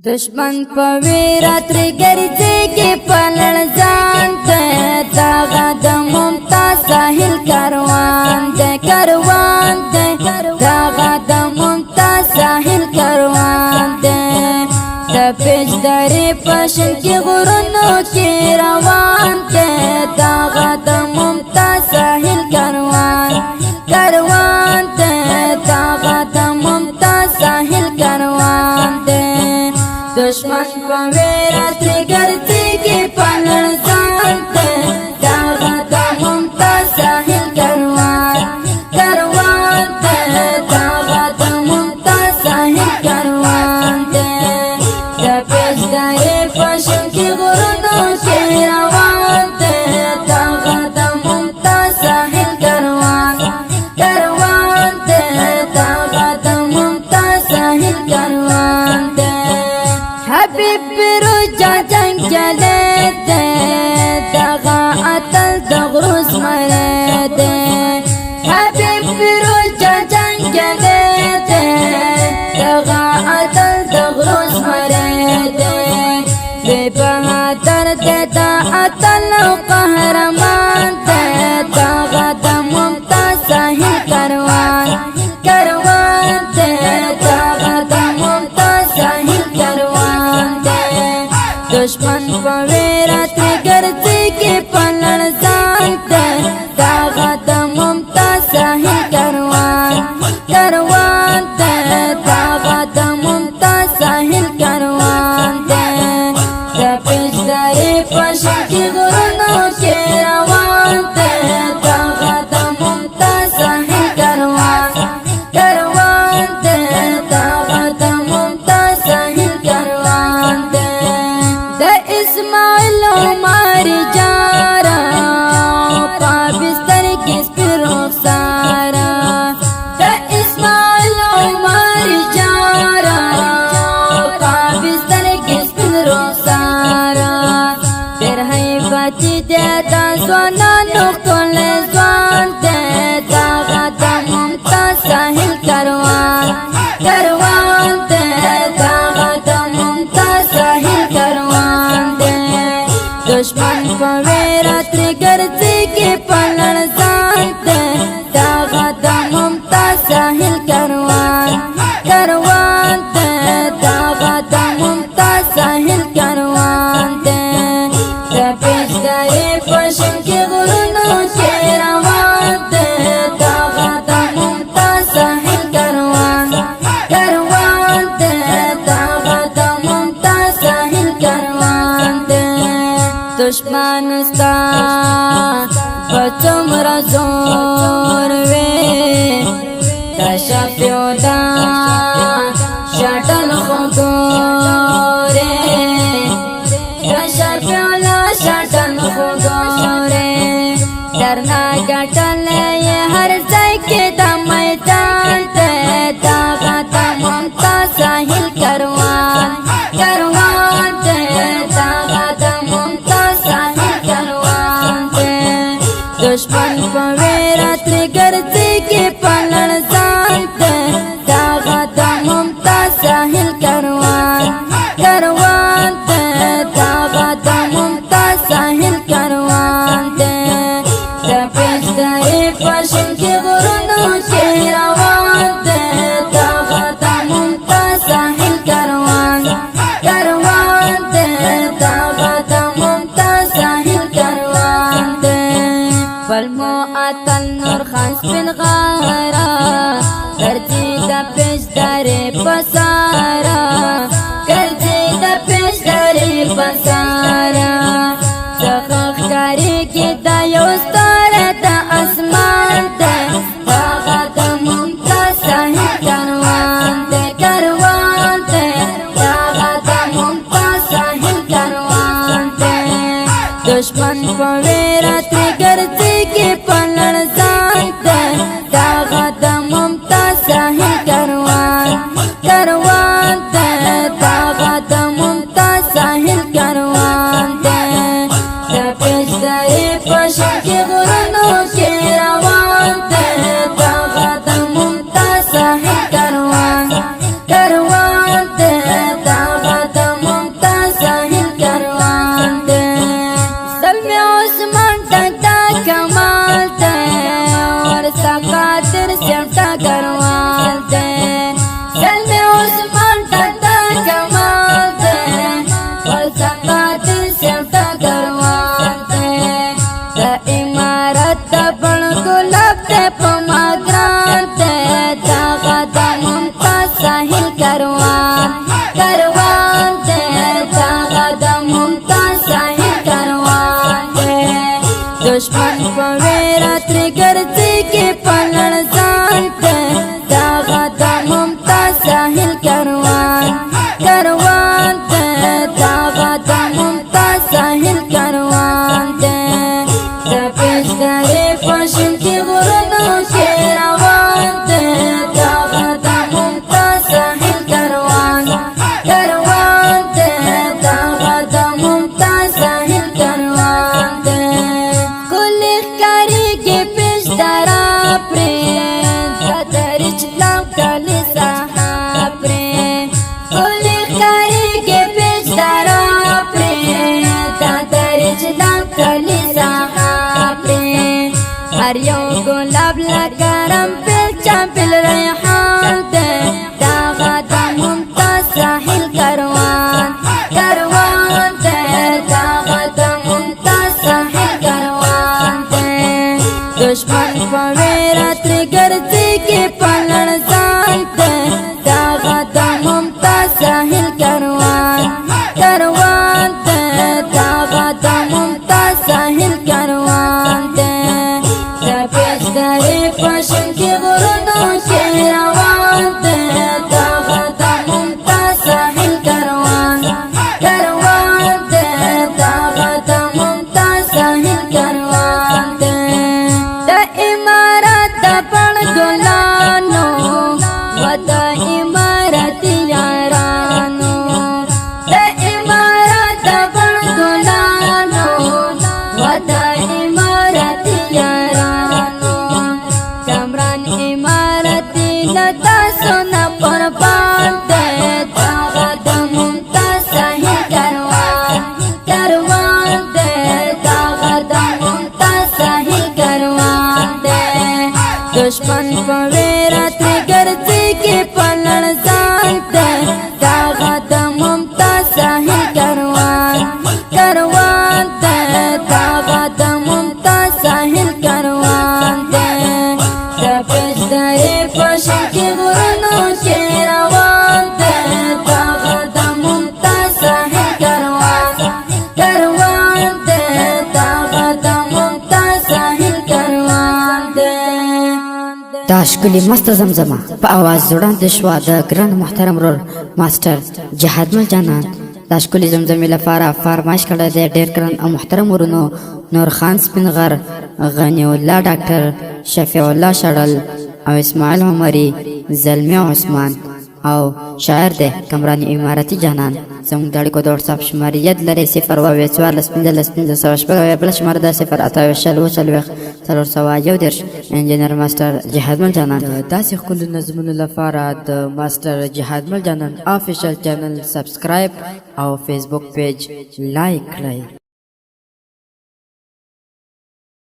दुश्मन पविरात्रि गर्जे के पलड़ जानते तागा द मुमताज साहिल करवान दे तागा द मुमताज साहिल करवान दे तपेश दरे पशन के गुरुनों के रवान दे तागा द मुमताज साहिल करवान दे तागा द मुमताज साहिल करवान दे दुश्मन पविरात्रि गर्जे के पलड़ जानते तागा द मुमताज साहिल करवान दे तागा द मुमताज साहिल करवान दे तपेश दरे पशन के गुरुनों के रवान दे तागा द मुमताज साहिल करवान दे तागा द मुमताज साहिल करवान दे हबीब रोजा जंगले दे तागा अतल दगरुस मरे दे हबीब रोजा जंगले दे तागा अतल दगरुस मरे दे बेबहादुर देता अतल कहरमान दे तागा द मुमताज साहिल करवान दे तागा द मुमताज साहिल करवान दे दुश्मन पविरात्रि गर्जे के पलड़ जानते तागा द मुमताज साहिल करवान दे तागा द मुमताज साहिल करवान दे तपेश दरे पशन के गुरुनों के रवान दे तागा द मुमताज साहिल करवान दे तागा द मुमताज साहिल करवान दे द इस्माइल उमर जारा पाबिस्तर किस पर रुखसारा द इस्माइल उमर जारा पाबिस्तर किस पर रुखसारा तेर है बची देता सोना नुकुल स्वान दे तागा द मुमताज साहिल करवान दे तागा द मुमताज साहिल करवान दे दुश्मन पविरात्रि गर्जे के पलड़ जानते तागा द मुमताज साहिल करवान दे तागा द मुमताज साहिल करवान दे तपेश दरे पशन के गुरुनों के रवान दे तागा द मुमताज साहिल करवान दे तागा द मुमताज साहिल करवान दे दुश्मन सा बचुमरा जोर वे कशफ्योदा शटल खुदोरे कशफ्योला शटल खुदोरे डरना कटल ये हर के दम जानते तागा द मुमताज साहिल करवान दे तागा द मुमताज साहिल करवान दे दुश्मन पविरात्रि गर्जे के पलड़ जानते तागा द मुमताज साहिल करवान दे तागा द मुमताज साहिल करवान दे तपेश दरे पशन के गुरुनों के रवान दे तागा द मुमताज साहिल करवान दे तागा द मुमताज साहिल करवान दे बलमो अतल नूर खान बिन गारा गर्जे द पेश दरे पसारा गर्जे द पेश दरे पसारा जखख करे के दयोस्तर द आसमान दे तागा द मुमताज साहिल करवान दे तागा द मुमताज साहिल करवान दे दुश्मन पविरात्रि गर्जे के पलड़ जानते तागा द मुमताज साहिल करवान दे तागा द मुमताज साहिल करवान दे तपेश दरे पशन के गुरुनों के रवान दे तागा द मुमताज साहिल करवान दे तागा द دشمن په ویرا تر ګرځي کې پلړ ځان ته داغه د ممتاز ساحل کاروان کاروان ته داغه د ممتاز ساحل کاروان ته د پېشدارې پښین کې غرونو کې روان ته داغه د ممتاز ساحل کاروان کاروان ته داغه د ممتاز ساحل کاروان ته کلی ښکاري کې پېشدارا پرې د درچ لو کلی ساحه پرې کلی ښکاري کې پېشدارا پرې د درچ لو کلی ساحه هر یو گلاب لکرم پیل چمپل ریحان ده داغه د ممتاز ساحل کاروان کاروان ده داغه د ممتاز ساحل کاروان ده دشمن په ویرا تر ګرځي کې پلړ ځان ده داغه د ممتاز ساحل کاروان کاروان ده داغه د ممتاز ساحل کاروان ده دشمن پښین کې غرونو کې روان ته داغه د ممتاز ساحل کاروان کاروان ته داغه د ممتاز ساحل کاروان ته د امارات د پړ ګلانو و د امارات یارانو د امارات د پړ ګلانو و د امارات یارانو کمران امارتی نتا سونا قربان دے داغه د ممتاز ساحل کاروان کاروان دے داغه د ممتاز ساحل کاروان دے دشمن په ویرا تر ګرځي کې پلړ ځان دے داغه د ممتاز ساحل کاروان کاروان دے داغه د ممتاز ساحل کاروان دے پېشدارې پښین کې غرونو کې روان ده داغه د ممتاز ساحل کاروان کاروان ده داغه د ممتاز ساحل کاروان ده دا ښکلي مست زمزمه په اواز وړاندې شوه د ګران محترم رور ماسټر جهادمل جانان دا ښکلي زمزمې لپاره فرمایش کړی دی ډېر ګران او محترم ورونو نور خان سپینغر غنی الله ډاکټر شفیع الله شړل او اسماعیل عمری زلمی عثمان او شاعر دی کمران امارتی جانان زموږ د اړیکو د وټساپ شمارې ید لرئ 0 بل شماره ده 0 انجینر ماسټر جهادمل جانان داسې ښکلو نظمونو لپاره د ماسټر جهادمل جانان آفیشل چینل سبسکرایب او فیسبوک پیج لایک کړئ